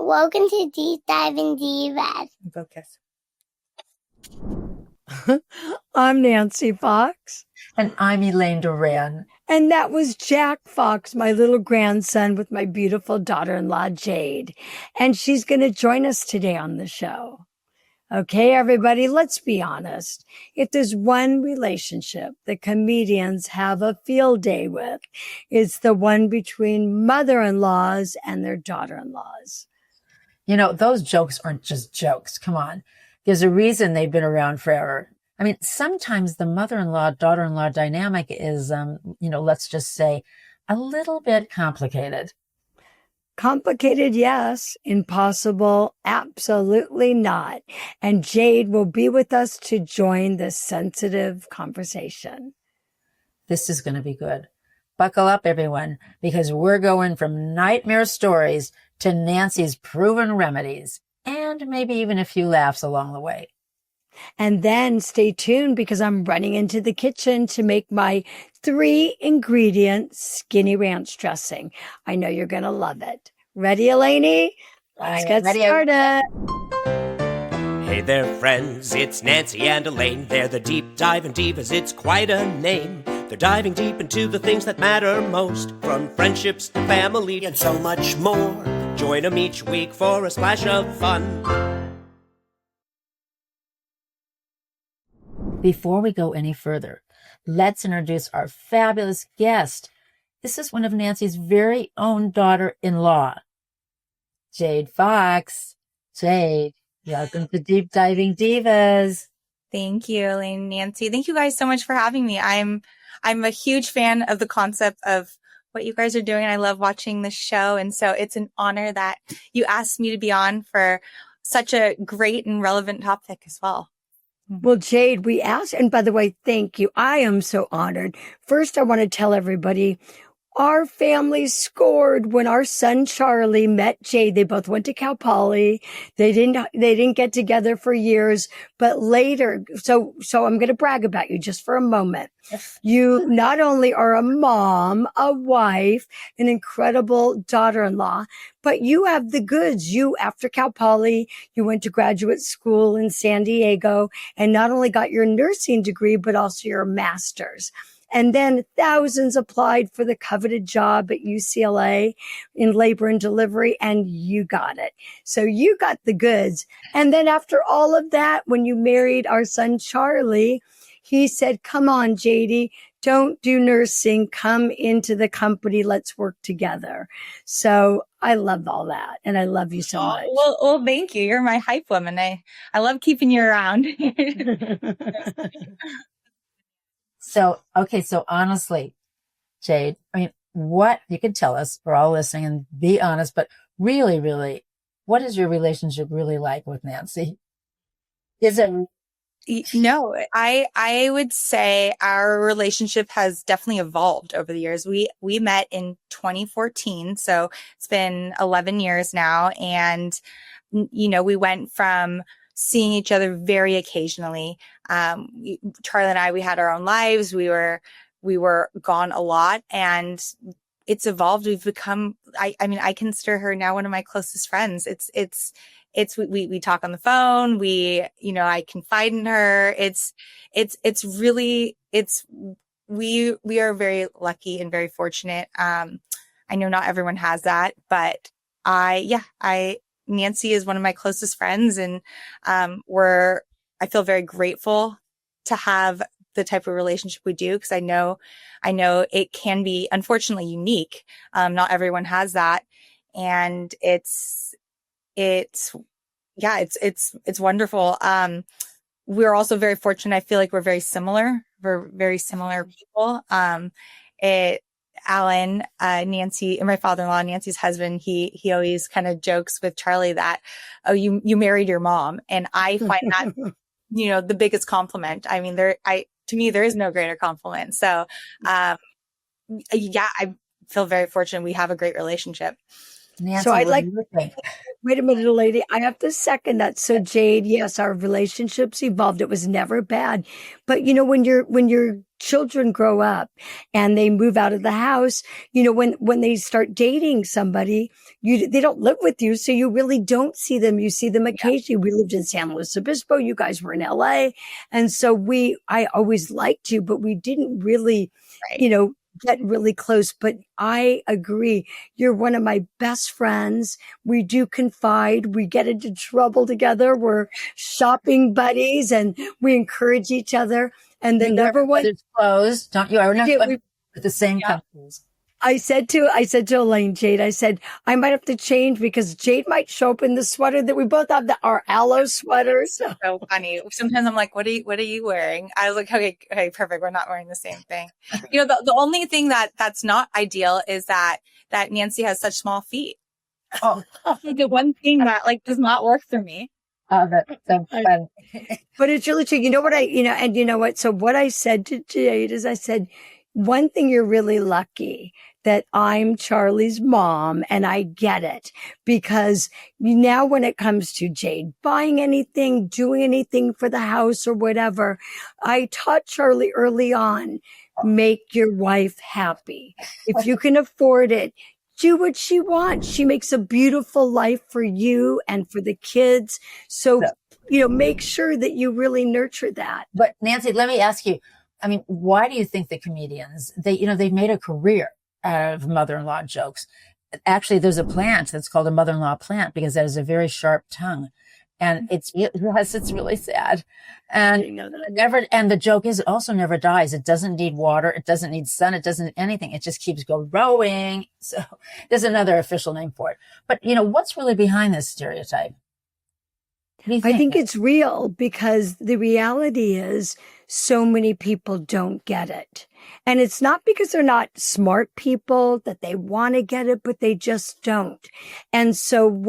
Welcome to Deep Diving Divas. Go kiss. I'm Nancy Fox. And I'm Elaine Doran. And that was Jack Fox, my little grandson, with my beautiful daughter-in-law, Jade. And she's going to join us today on the show. Okay, everybody, let's be honest. If there's one relationship that comedians have a field day with, it's the one between mother-in-laws and their daughter-in-laws. You know, those jokes aren't just jokes. Come on. There's a reason they've been around forever. I mean, sometimes the mother-in-law, daughter-in-law dynamic is, let's just say a little bit complicated. Complicated, yes. Impossible, absolutely not. And Jade will be with us to join this sensitive conversation. This is going to be good. Buckle up, everyone, because we're going from nightmare stories to Nancy's proven remedies, and maybe even a few laughs along the way. And then stay tuned because I'm running into the kitchen to make my 3-ingredient skinny ranch dressing. I know you're going to love it. Ready, Elaine? Let's get started. Hey there, friends. It's Nancy and Elaine. They're the Deep Diving Divas. It's quite a name. They're diving deep into the things that matter most, from friendships to family and so much more. Join them each week for a splash of fun. Before we go any further, let's introduce our fabulous guest. This is one of Nancy's very own daughter-in-law, Jade Fox. Jade, welcome to Deep Diving Divas. Thank you, Elaine and Nancy. Thank you guys so much for having me. I'm a huge fan of the concept of what you guys are doing. I love watching the show. And so it's an honor that you asked me to be on for such a great and relevant topic as well. Well, Jade, we asked, and by the way, thank you. I am so honored. First, I want to tell everybody, our family scored when our son Charlie met Jade. They both went to Cal Poly. They didn't get together for years, but later. So I'm going to brag about you just for a moment. You not only are a mom, a wife, an incredible daughter-in-law, but you have the goods. You, after Cal Poly, you went to graduate school in San Diego and not only got your nursing degree, but also your master's. And then thousands applied for the coveted job at UCLA in labor and delivery, and you got it. So you got the goods. And then after all of that, when you married our son Charlie, he said, come on, JD, don't do nursing. Come into the company. Let's work together. So I love all that. And I love you so much. Well, thank you. You're my hype woman. I love keeping you around. So honestly, Jade, I mean, what you can tell us, we're all listening, and be honest, but really, really, what is your relationship really like with Nancy? Is it? No, I would say our relationship has definitely evolved over the years. We met in 2014, so it's been 11 years now. And, we went from seeing each other very occasionally. Charlie and I, we had our own lives. We were gone a lot, and it's evolved. We've become, I consider her now one of my closest friends. We talk on the phone. I confide in her. We are very lucky and very fortunate. I know not everyone has that, but Nancy is one of my closest friends, and I feel very grateful to have the type of relationship we do, because I know it can be unfortunately unique. Not everyone has that, and it's wonderful. We're also very fortunate. I feel like we're very similar. We're very similar people. Alan, Nancy, and my father-in-law, Nancy's husband, he always kind of jokes with Charlie that, oh, you married your mom. And I find that, the biggest compliment. I mean, to me, there is no greater compliment. So, I feel very fortunate. We have a great relationship. Nancy, So I'd like, Wait a minute, lady. I have to second that. So Jade, yes, our relationships evolved. It was never bad. But when your children grow up and they move out of the house, when they start dating somebody, they don't live with you. So you really don't see them. You see them occasionally. We lived in San Luis Obispo. You guys were in LA. And so I always liked you, but we didn't really, Right. get really close. But I agree. You're one of my best friends. We do confide. We get into trouble together. We're shopping buddies and we encourage each other. And the You number wear one, each other's clothes, don't you? I we remember did, with the same Yeah. companies. I said to Elaine, Jade, I said, I might have to change because Jade might show up in the sweater that we both have, our aloe sweaters. So funny. Sometimes I'm like, what are you wearing? I was like, okay, perfect. We're not wearing the same thing. The only thing that's not ideal is that Nancy has such small feet. Oh, The one thing that does not work for me. that's so fun. But it's really true. You know what and you know what? So what I said to Jade is I said, one thing you're really lucky that I'm Charlie's mom and I get it because now when it comes to Jade buying anything, doing anything for the house or whatever, I taught Charlie early on, make your wife happy. If you can afford it, do what she wants. She makes a beautiful life for you and for the kids. So, make sure that you really nurture that. But Nancy, let me ask you, I mean, why do you think the comedians, they made a career out of mother-in-law jokes? Actually, there's a plant that's called a mother-in-law plant because that has a very sharp tongue. And it's really sad. And the joke is it also never dies. It doesn't need water. It doesn't need sun. It doesn't need anything. It just keeps growing. So there's another official name for it. But what's really behind this stereotype? I think it's real because the reality is so many people don't get it. And it's not because they're not smart people that they want to get it, but they just don't. And so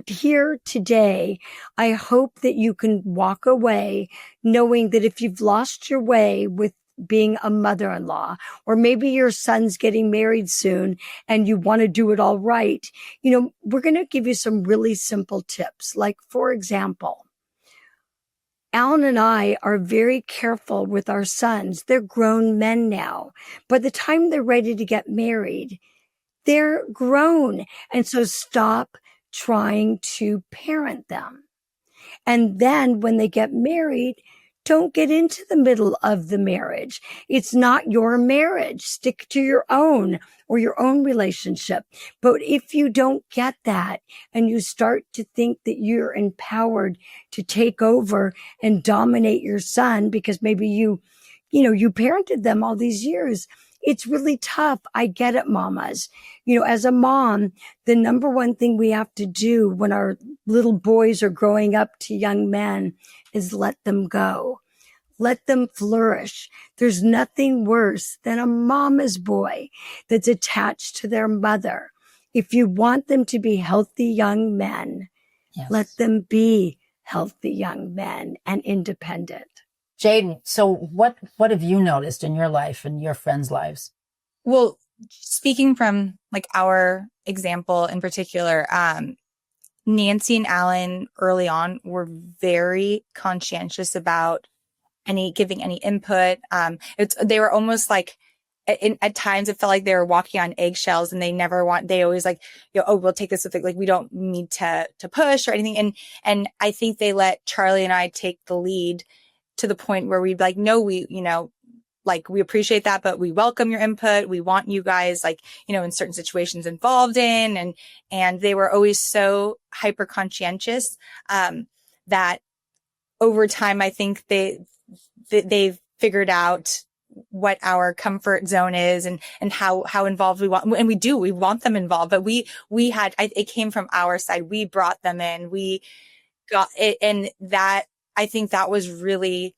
here today, I hope that you can walk away knowing that if you've lost your way with being a mother-in-law, or maybe your son's getting married soon and you want to do it all right, we're going to give you some really simple tips. Like, for example, Alan and I are very careful with our sons. They're grown men now. By the time they're ready to get married, they're grown. And so stop trying to parent them. And then when they get married, don't get into the middle of the marriage. It's not your marriage. Stick to your own or your own relationship. But if you don't get that and you start to think that you're empowered to take over and dominate your son because maybe you parented them all these years, it's really tough. I get it, mamas. As a mom, the number one thing we have to do when our little boys are growing up to young men is let them go. Let them flourish. There's nothing worse than a mama's boy that's attached to their mother. If you want them to be healthy young men, let them be healthy young men and independent. Jaden, so what have you noticed in your life and your friends' lives? Well, speaking from our example in particular, Nancy and Alan early on were very conscientious about giving any input. They were almost at times it felt like they were walking on eggshells and they always we'll take this with it. We don't need to push or anything. And I think they let Charlie and I take the lead to the point where we'd no, we appreciate that, but we welcome your input. We want you guys in certain situations involved in, and they were always so hyper conscientious, that over time, I think they've figured out what our comfort zone is and how involved we want. And we want them involved, but it came from our side. We brought them in, we got it. And that, I think that was really,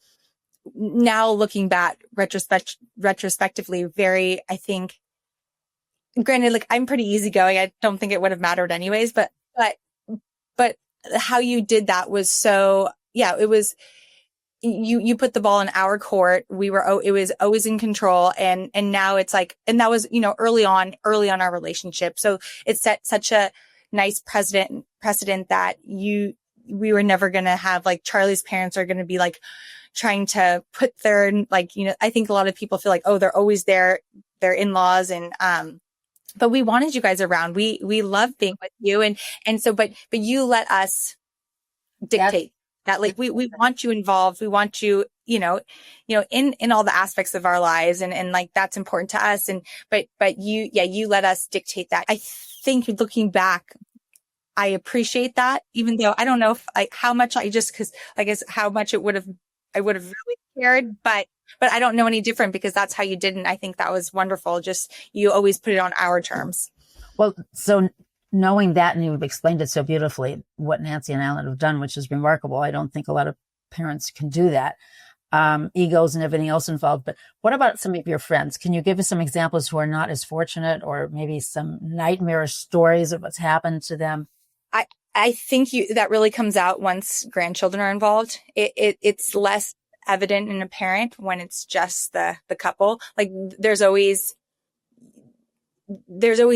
now looking back retrospectively, very, I think, granted, I'm pretty easygoing. I don't think it would have mattered anyways, but how you did that was so, it was, you put the ball in our court. It was always in control. And now it's and that was, early on our relationship. So it set such a nice precedent that we were never going to have, like, Charlie's parents are going to be like trying to put their, like, I think a lot of people feel like, oh, they're always there, their in-laws. And, but we wanted you guys around. We love being with you. And so, but you let us dictate that, like, we want you involved. We want you, in all the aspects of our lives. And like, that's important to us. And, but you let us dictate that. I think looking back, I appreciate that, even though I don't know if, like, how much I guess how much I would have really cared, but I don't know any different, because that's how you did. And I think that was wonderful. Just, you always put it on our terms. Well, so knowing that, and you've explained it so beautifully, what Nancy and Alan have done, which is remarkable. I don't think a lot of parents can do that. Egos and everything else involved. But what about some of your friends? Can you give us some examples who are not as fortunate, or maybe some nightmarish stories of what's happened to them? I think that really comes out once grandchildren are involved. It's less evident in a parent when it's just the couple. Like, there's always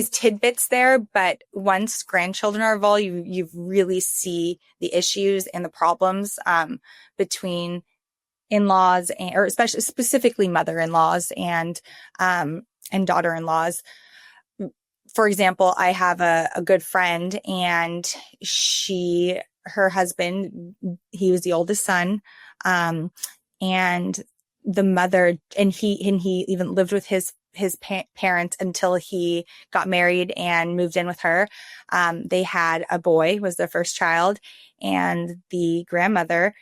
tidbits there, but once grandchildren are involved, you really see the issues and the problems between in-laws, or especially specifically mother-in-laws and daughter-in-laws. For example, I have a good friend, and her husband, he was the oldest son. And the mother, and he even lived with his parents until he got married and moved in with her. They had a boy, was their first child, and the grandmother,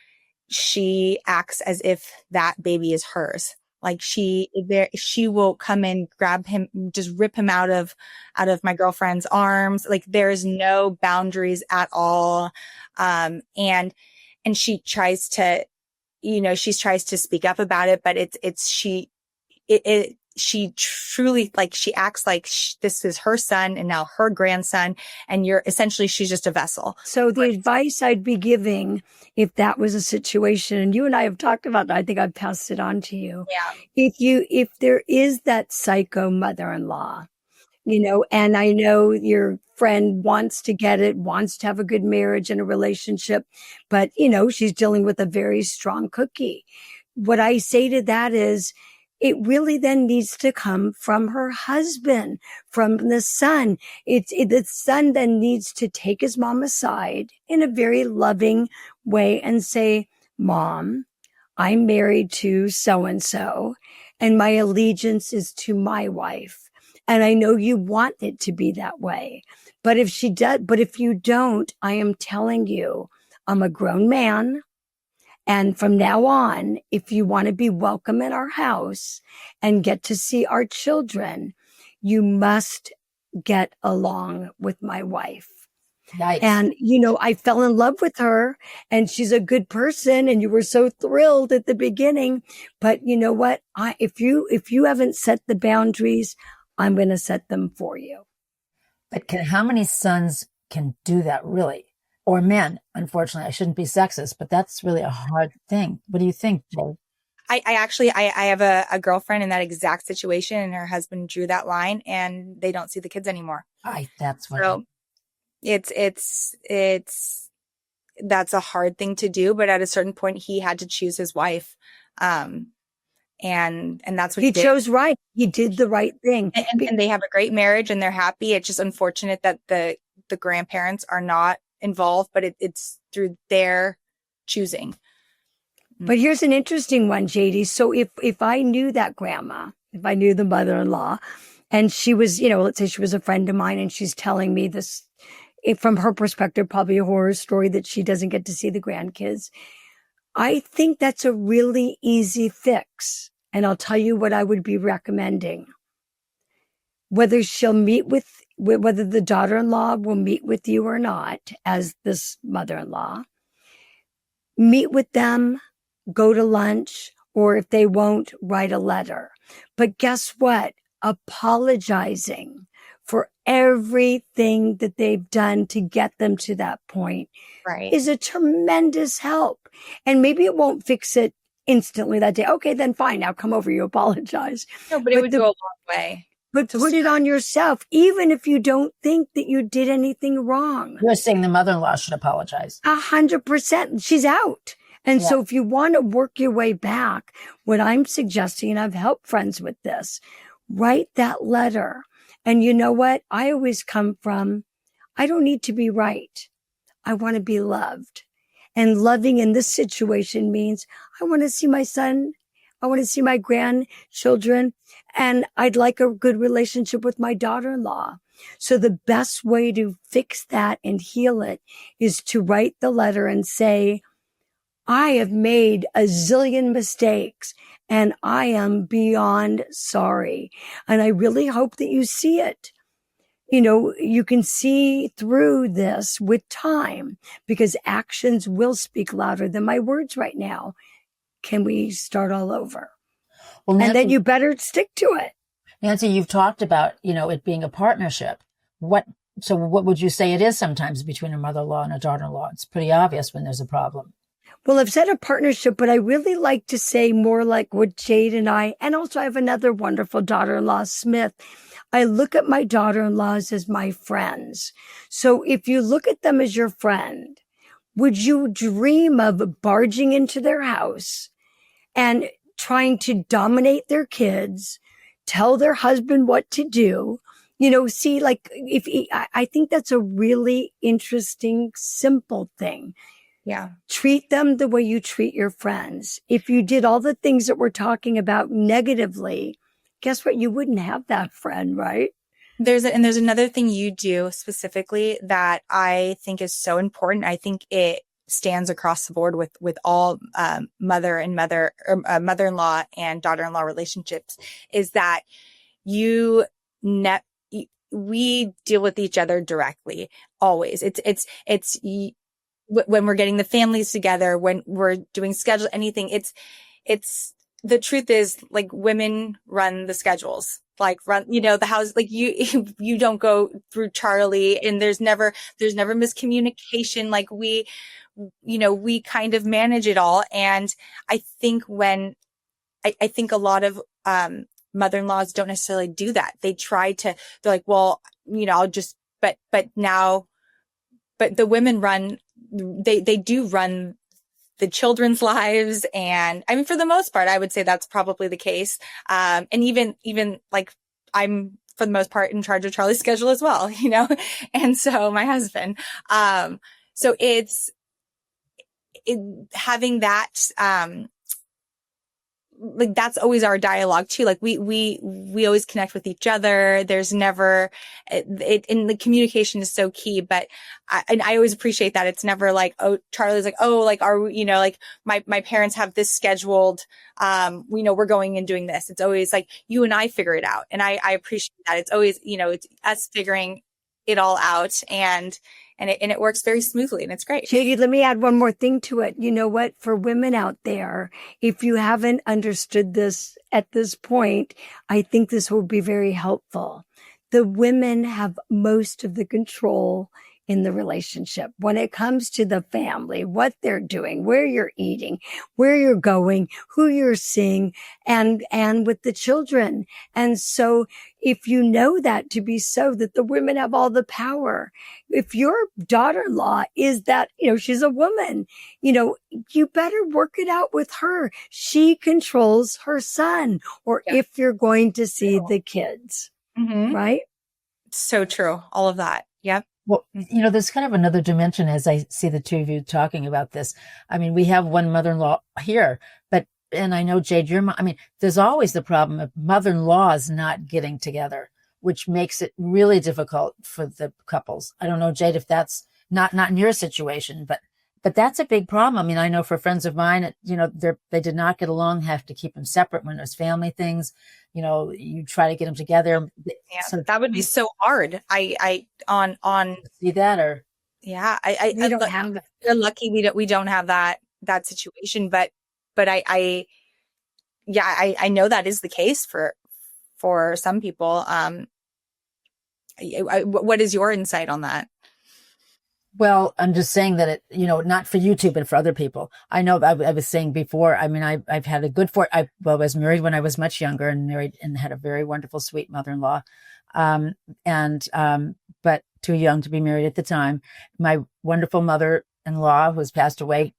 she acts as if that baby is hers. Like, she will come in, grab him, just rip him out of my girlfriend's arms. Like, there's no boundaries at all. And she tries to, she tries to speak up about it, but she truly, like, she acts like this is her son and now her grandson, and she's just a vessel. So the advice I'd be giving, if that was a situation, and you and I have talked about that, I think I've passed it on to you. Yeah. If there is that psycho mother-in-law, and I know your friend wants to get it, wants to have a good marriage and a relationship, but she's dealing with a very strong cookie. What I say to that is, it really then needs to come from her husband, from the son. The son then needs to take his mom aside in a very loving way and say, Mom, I'm married to so-and-so, and my allegiance is to my wife. And I know you want it to be that way. But if you don't, I am telling you, I'm a grown man. And from now on, if you want to be welcome in our house and get to see our children, you must get along with my wife. Nice. And, I fell in love with her, and she's a good person, and you were so thrilled at the beginning. But you know what? If you haven't set the boundaries, I'm going to set them for you. But how many sons can do that, really? Or men? Unfortunately, I shouldn't be sexist, but that's really a hard thing. What do you think, Jade? I have a girlfriend in that exact situation, and her husband drew that line, and they don't see the kids anymore. That's what. So that's a hard thing to do, but at a certain point, he had to choose his wife. And that's what he chose right. He did the right thing. And they have a great marriage, and they're happy. It's just unfortunate that the grandparents are not involved, but it's through their choosing. But here's an interesting one, JD. So if I knew that grandma, if I knew the mother-in-law, and she was, let's say she was a friend of mine, and she's telling me this, from her perspective, probably a horror story that she doesn't get to see the grandkids. I think that's a really easy fix. And I'll tell you what I would be recommending. Whether whether the daughter-in-law will meet with you or not as this mother-in-law, meet with them, go to lunch, or if they won't, write a letter. But guess what? Apologizing for everything that they've done to get them to that point is a tremendous help. And maybe it won't fix it instantly that day. Okay, then fine. Now come over. You apologize. No, but it would go a long way. But put it on yourself, even if you don't think that you did anything wrong. You're saying the mother-in-law should apologize. 100%. She's out. And Yeah. so if you want to work your way back, what I'm suggesting, and I've helped friends with this, write that letter. And you know what? I always come from, I don't need to be right. I want to be loved. And loving in this situation means I want to see my son. I want to see my grandchildren. And I'd like a good relationship with my daughter-in-law. So the best way to fix that and heal it is to write the letter and say, I have made a zillion mistakes and I am beyond sorry. And I really hope that you see it. You know, you can see through this with time because actions will speak louder than my words right now. Can we start all over? Well, Nancy, and then you better stick to it. Nancy, you've talked about, it being a partnership. So what would you say it is sometimes between a mother-in-law and a daughter-in-law? It's pretty obvious when there's a problem. Well, I've said a partnership, but I really like to say more like what Jade and also I have another wonderful daughter-in-law, Smith. I look at my daughter-in-laws as my friends. So if you look at them as your friend, would you dream of barging into their house and trying to dominate their kids, tell their husband what to do? I think that's a really interesting, simple thing. Yeah. Treat them the way you treat your friends. If you did all the things that we're talking about negatively, guess what? You wouldn't have that friend, right? There's another thing you do specifically that I think is so important. I think it stands across the board with all mother-in-law and daughter-in-law relationships is that we deal with each other directly always. It's when we're getting the families together, when we're doing schedule, anything, it's the truth is like women run the schedules, the house, like you don't go through Charlie and there's never miscommunication. Like we kind of manage it all. And I think I think a lot of, mother-in-laws don't necessarily do that. They're like, well, but the women they do run the children's lives. And I mean, for the most part, I would say that's probably the case. And even like I'm for the most part in charge of Charlie's schedule as well, and so my husband. So having that, like that's always our dialogue too. Like we always connect with each other. There's never and the communication is so key, but I always appreciate that. It's never like, oh, Charlie's like, oh, like, are we, like my parents have this scheduled. We're going and doing this. It's always like you and I figure it out. And I appreciate that. It's always, it's us figuring it all out and it works very smoothly and it's great. Jade, let me add one more thing to it. You know what? For women out there, if you haven't understood this at this point, I think this will be very helpful. The women have most of the control in the relationship when it comes to the family, what they're doing, where you're eating, where you're going, who you're seeing, and with the children. And so if you know that to be so, that the women have all the power. If your daughter-in-law is that, she's a woman, you better work it out with her. She controls her son, or if you're going to see the kids, right? So true. All of that. Yep. Well, there's kind of another dimension as I see the two of you talking about this. I mean, we have one mother-in-law here, and I know, Jade, there's always the problem of mother-in-laws not getting together, which makes it really difficult for the couples. I don't know, Jade, if that's not in your situation, but that's a big problem. I mean, I know for friends of mine, they did not get along, have to keep them separate when there's family things. You try to get them together. Yeah, so that would be so hard. On see that or yeah, we don't have that. We're lucky we don't have that situation, but I know that is the case for some people. What is your insight on that? Well, I'm just saying that not for you two, but for other people. I know I was saying before, I mean, I've had a good I was married when I was much younger and married and had a very wonderful, sweet mother-in-law. But too young to be married at the time. My wonderful mother-in-law who has passed away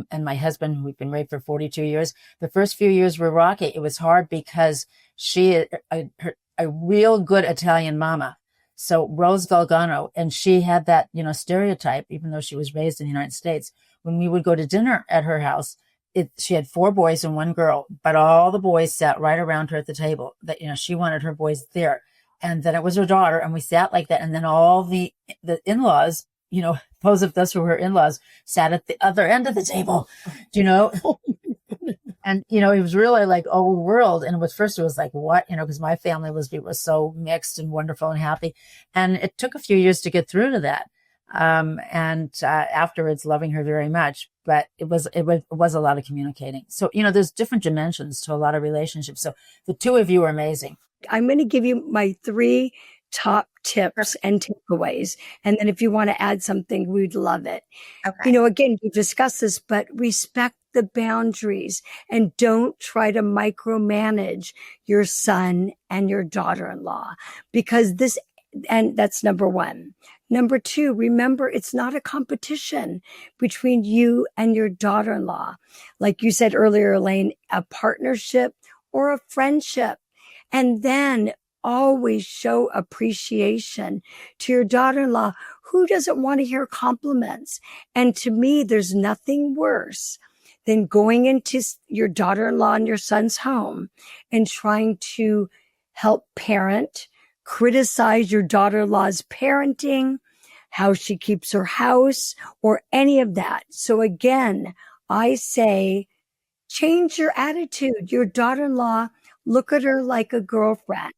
and my husband, we've been married for 42 years. The first few years were rocky. It was hard because she, a real good Italian mama. So Rose Galgano, and she had that, stereotype, even though she was raised in the United States. When we would go to dinner at her house, she had 4 boys and 1 girl, but all the boys sat right around her at the table. That, she wanted her boys there. And then it was her daughter, and we sat like that. And then all the in-laws, those of us who were her in-laws, sat at the other end of the table, And, it was really like overworld. And first it was like, what, because my family was so mixed and wonderful and happy. And it took a few years to get through to that. Afterwards loving her very much, but it was a lot of communicating. So, there's different dimensions to a lot of relationships. So the two of you are amazing. I'm going to give you my 3 top tips and takeaways. And then if you want to add something, we'd love it. Okay. Again, we discussed this, but respect the boundaries and don't try to micromanage your son and your daughter-in-law and that's number 1. Number 2, remember, it's not a competition between you and your daughter-in-law. Like you said earlier, Elaine, a partnership or a friendship. And then always show appreciation to your daughter-in-law. Who doesn't want to hear compliments? And to me, there's nothing worse than going into your daughter-in-law and your son's home and trying to help parent, criticize your daughter-in-law's parenting, how she keeps her house, or any of that. So again, I say, change your attitude. Your daughter-in-law, look at her like a girlfriend.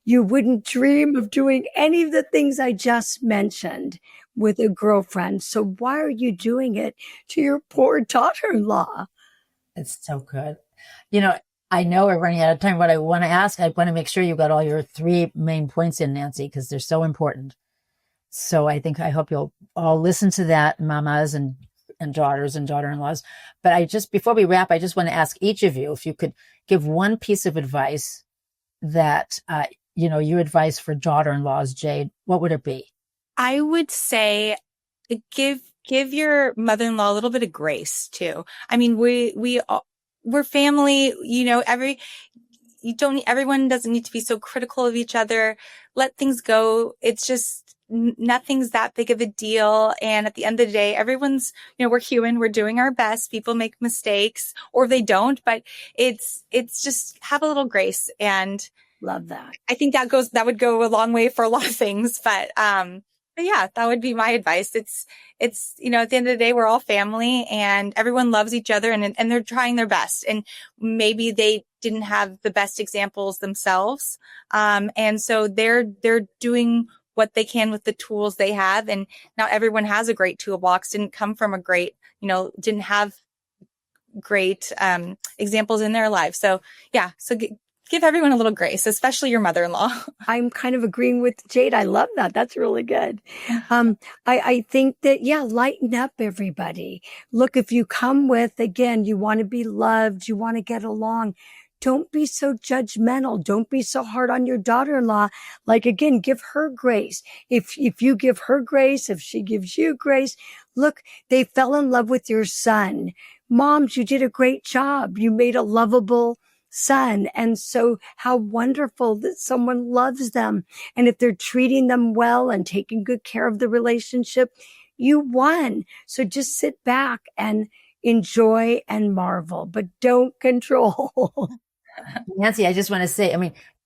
You wouldn't dream of doing any of the things I just mentioned with a girlfriend. So why are you doing it to your poor daughter-in-law? It's so good. I know we're running out of time. What I want to ask, I want to make sure you got all your 3 main points in, Nancy, because they're so important. So I hope you'll all listen to that, mamas and daughters and daughter-in-laws. But before we wrap, I just want to ask each of you if you could give one piece of advice that, your advice for daughter-in-laws, Jade, what would it be? I would say give your mother-in-law a little bit of grace too. I mean, we're family, everyone doesn't need to be so critical of each other. Let things go. It's just nothing's that big of a deal. And at the end of the day, everyone's, we're human. We're doing our best. People make mistakes or they don't, but it's just have a little grace. And love that. I think that would go a long way for a lot of things, but yeah, that would be my advice. It's, at the end of the day, we're all family and everyone loves each other and they're trying their best. And maybe they didn't have the best examples themselves. And so they're doing what they can with the tools they have. And now everyone has a great toolbox, didn't come from a great, didn't have great, examples in their lives. So yeah. So give everyone a little grace, especially your mother-in-law. I'm kind of agreeing with Jade. I love that. That's really good. I think that, lighten up, everybody. Look, if you come with, again, you want to be loved, you want to get along, don't be so judgmental. Don't be so hard on your daughter-in-law. Like, again, give her grace. If you give her grace, if she gives you grace, look, they fell in love with your son. Moms, you did a great job. You made a lovable son. And so how wonderful that someone loves them. And if they're treating them well and taking good care of the relationship, you won. So just sit back and enjoy and marvel, but don't control. Nancy, I just want to say,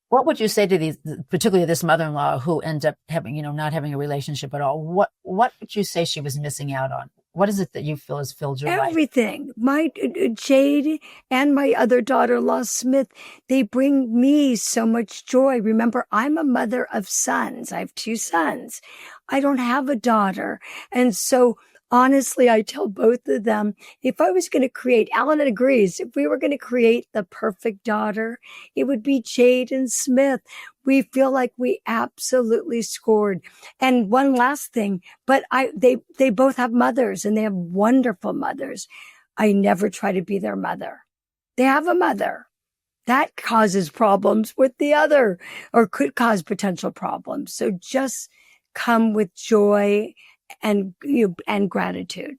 what would you say to these, particularly this mother-in-law who ends up having, not having a relationship at all? What would you say she was missing out on? What is it that you feel has filled your life? Everything. My Jade and my other daughter-in-law, Smith, they bring me so much joy. Remember, I'm a mother of sons. I have 2 sons. I don't have a daughter. And so Honestly, I tell both of them, if I was going to create, Alan agrees, if we were going to create the perfect daughter, it would be Jade and Smith. We feel like we absolutely scored. And one last thing, but they both have mothers and they have wonderful mothers. I never try to be their mother. They have a mother. That causes problems with the other, or could cause potential problems. So just come with joy and gratitude.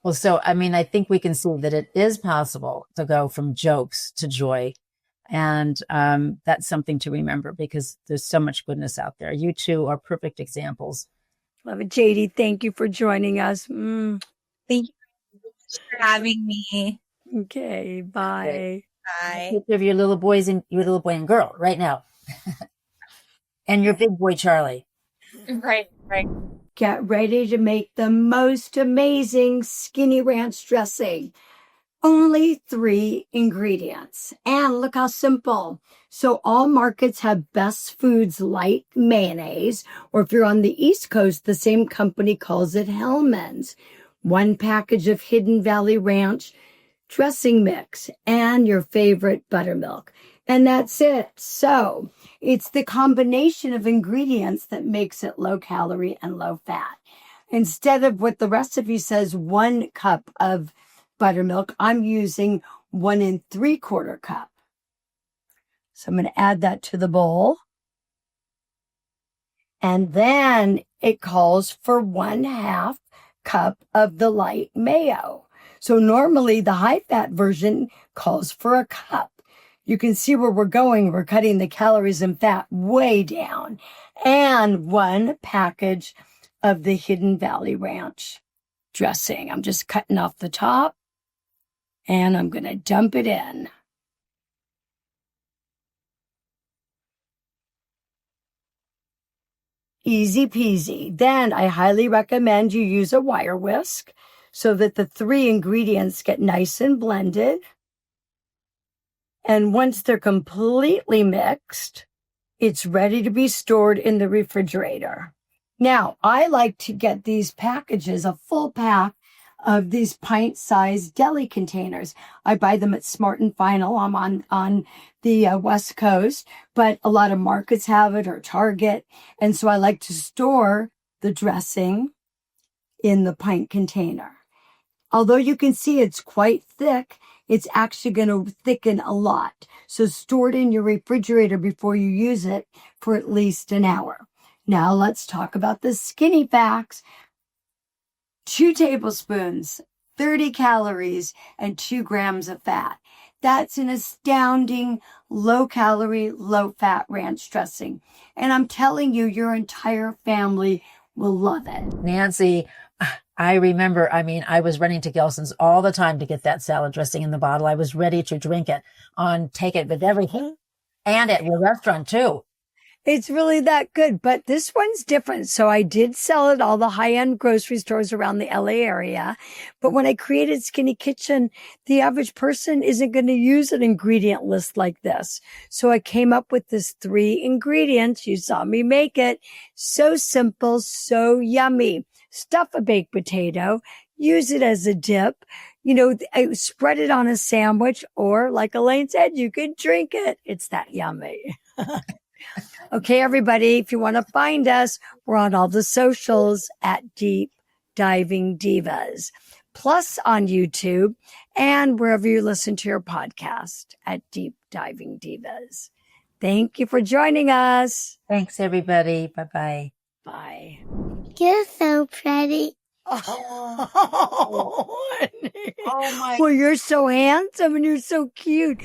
Well, so, I mean, I think we can see that it is possible to go from jokes to joy. And that's something to remember because there's so much goodness out there. You two are perfect examples. Love it. JD, thank you for joining us. Thank you for having me. Okay, bye. Okay. Bye. Take care of your little boy and girl right now. And your big boy, Charlie. Right. Get ready to make the most amazing skinny ranch dressing. Only 3 ingredients. And look how simple. So all markets have Best Foods Light Mayonnaise, or if you're on the East Coast, the same company calls it Hellman's. 1 package of Hidden Valley Ranch dressing mix, and your favorite buttermilk. And that's it. So it's the combination of ingredients that makes it low calorie and low fat. Instead of what the recipe says, 1 cup of buttermilk, I'm using 1 3/4 cup. So I'm going to add that to the bowl. And then it calls for 1/2 cup of the light mayo. So normally the high fat version calls for 1 cup. You can see where we're going. We're cutting the calories and fat way down. And 1 package of the Hidden Valley Ranch dressing. I'm just cutting off the top and I'm going to dump it in. Easy peasy. Then I highly recommend you use a wire whisk so that the 3 ingredients get nice and blended. And once they're completely mixed, it's ready to be stored in the refrigerator. Now, I like to get these packages, a full pack of these pint-sized deli containers. I buy them at Smart & Final. I'm on the West Coast, but a lot of markets have it, or Target. And so I like to store the dressing in the pint container. Although you can see it's quite thick, it's actually going to thicken a lot. So store it in your refrigerator before you use it for at least an hour. Now let's talk about the skinny facts. 2 tablespoons, 30 calories, and 2 grams of fat. That's an astounding low-calorie, low-fat ranch dressing. And I'm telling you, your entire family will love it. Nancy, I remember, I was running to Gelson's all the time to get that salad dressing in the bottle. I was ready to drink it, take it with everything, and at your restaurant too. It's really that good, but this one's different. So I did sell at all the high-end grocery stores around the LA area. But when I created Skinny Kitchen, the average person isn't going to use an ingredient list like this. So I came up with this 3 ingredients. You saw me make it. So simple, so yummy. Stuff a baked potato, use it as a dip, spread it on a sandwich, or like Elaine said, you could drink it. It's that yummy. Okay, everybody, if you want to find us, we're on all the socials at Deep Diving Divas, plus on YouTube and wherever you listen to your podcast at Deep Diving Divas. Thank you for joining us. Thanks, everybody. Bye-bye. Bye. You're so pretty. Oh, Oh my. well, you're so handsome and you're so cute.